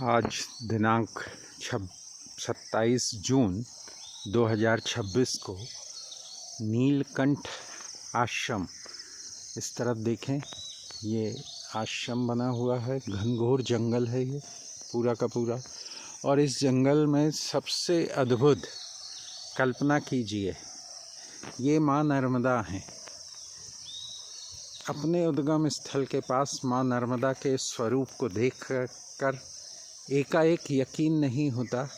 आज दिनांक 27 जून 2026 को नीलकंठ आश्रम, इस तरफ देखें, ये आश्रम बना हुआ है। घनघोर जंगल है ये पूरा का पूरा, और इस जंगल में सबसे अद्भुत, कल्पना कीजिए, ये माँ नर्मदा हैं। अपने उद्गम स्थल के पास माँ नर्मदा के स्वरूप को देख कर एकाएक यकीन नहीं होता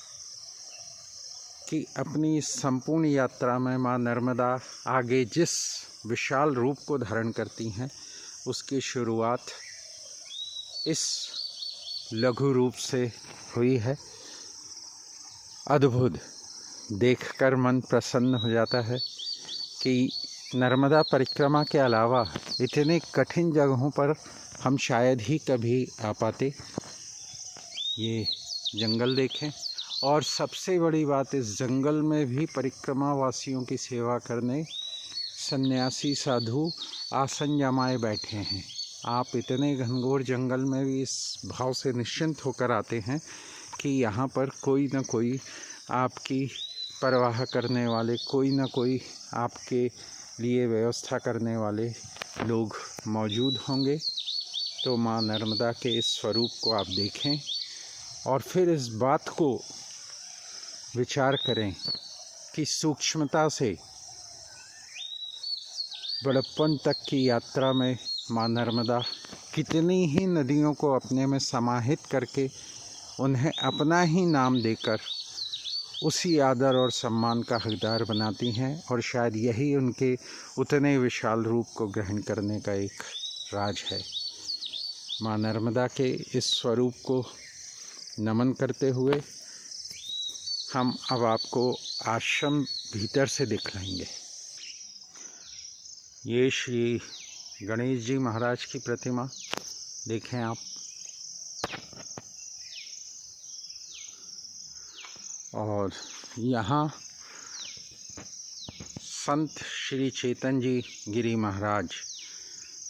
कि अपनी इस संपूर्ण यात्रा में माँ नर्मदा आगे जिस विशाल रूप को धारण करती हैं, उसकी शुरुआत इस लघु रूप से हुई है। अद्भुत, देखकर मन प्रसन्न हो जाता है कि नर्मदा परिक्रमा के अलावा इतने कठिन जगहों पर हम शायद ही कभी आ पाते। ये जंगल देखें, और सबसे बड़ी बात, इस जंगल में भी परिक्रमा वासियों की सेवा करने सन्यासी साधु आसन जमाए बैठे हैं। आप इतने घनघोर जंगल में भी इस भाव से निश्चिंत होकर आते हैं कि यहाँ पर कोई न कोई आपकी परवाह करने वाले, कोई न कोई आपके लिए व्यवस्था करने वाले लोग मौजूद होंगे। तो माँ नर्मदा के इस स्वरूप को आप देखें और फिर इस बात को विचार करें कि सूक्ष्मता से बड़प्पन तक की यात्रा में माँ नर्मदा कितनी ही नदियों को अपने में समाहित करके उन्हें अपना ही नाम देकर उसी आदर और सम्मान का हकदार बनाती हैं, और शायद यही उनके उतने विशाल रूप को ग्रहण करने का एक राज है। माँ नर्मदा के इस स्वरूप को नमन करते हुए हम अब आपको आश्रम भीतर से दिखाएंगे। ये श्री गणेश जी महाराज की प्रतिमा देखें आप, और यहाँ संत श्री चेतन जी गिरी महाराज,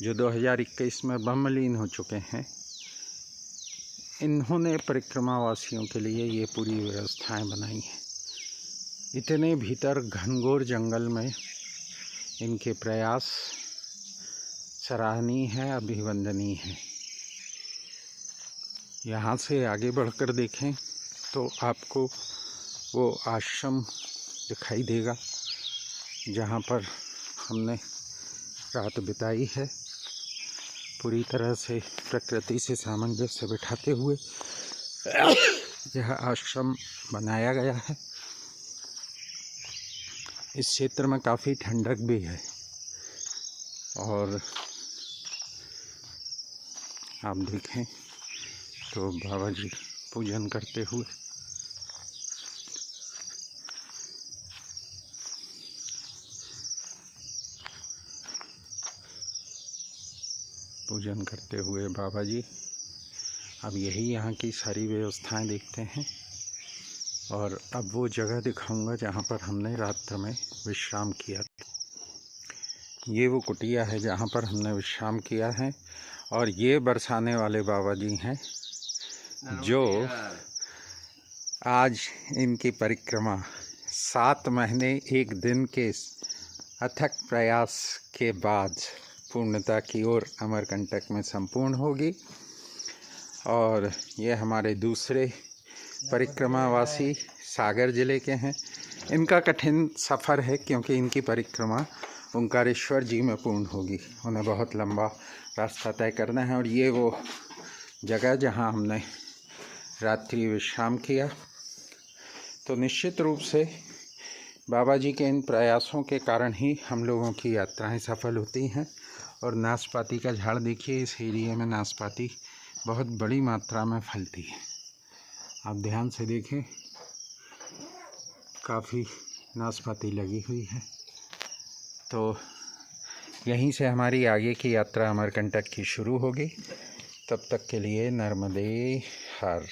जो 2021 में ब्रह्मलीन हो चुके हैं, इन्होंने परिक्रमा वासियों के लिए ये पूरी व्यवस्थाएं बनाई हैं। इतने भीतर घनघोर जंगल में इनके प्रयास सराहनीय है, अभिवंदनीय है। यहाँ से आगे बढ़कर देखें तो आपको वो आश्रम दिखाई देगा जहाँ पर हमने रात बिताई है। पूरी तरह से प्रकृति से सामंजस्य बिठाते हुए यह आश्रम बनाया गया है। इस क्षेत्र में काफ़ी ठंडक भी है, और आप देखें तो बाबा जी पूजन करते हुए बाबा जी अब यही यहाँ की सारी व्यवस्थाएं देखते हैं। और अब वो जगह दिखाऊंगा जहाँ पर हमने रात्र में विश्राम किया। ये वो कुटिया है जहाँ पर हमने विश्राम किया है, और ये बरसाने वाले बाबा जी हैं जो आज इनकी परिक्रमा 7 महीने 1 दिन के अथक प्रयास के बाद पूर्णता की ओर अमरकंटक में संपूर्ण होगी। और ये हमारे दूसरे परिक्रमावासी सागर जिले के हैं। इनका कठिन सफ़र है क्योंकि इनकी परिक्रमा ओंकारेश्वर जी में पूर्ण होगी। उन्हें बहुत लंबा रास्ता तय करना है, और ये वो जगह जहां हमने रात्रि विश्राम किया। तो निश्चित रूप से बाबा जी के इन प्रयासों के कारण ही हम लोगों की यात्राएं सफल होती हैं। और नाशपाती का झाड़ देखिए, इस एरिया में नाशपाती बहुत बड़ी मात्रा में फलती है। आप ध्यान से देखें, काफ़ी नाशपाती लगी हुई है। तो यहीं से हमारी आगे की यात्रा अमरकंटक की शुरू होगी। तब तक के लिए नर्मदे हर।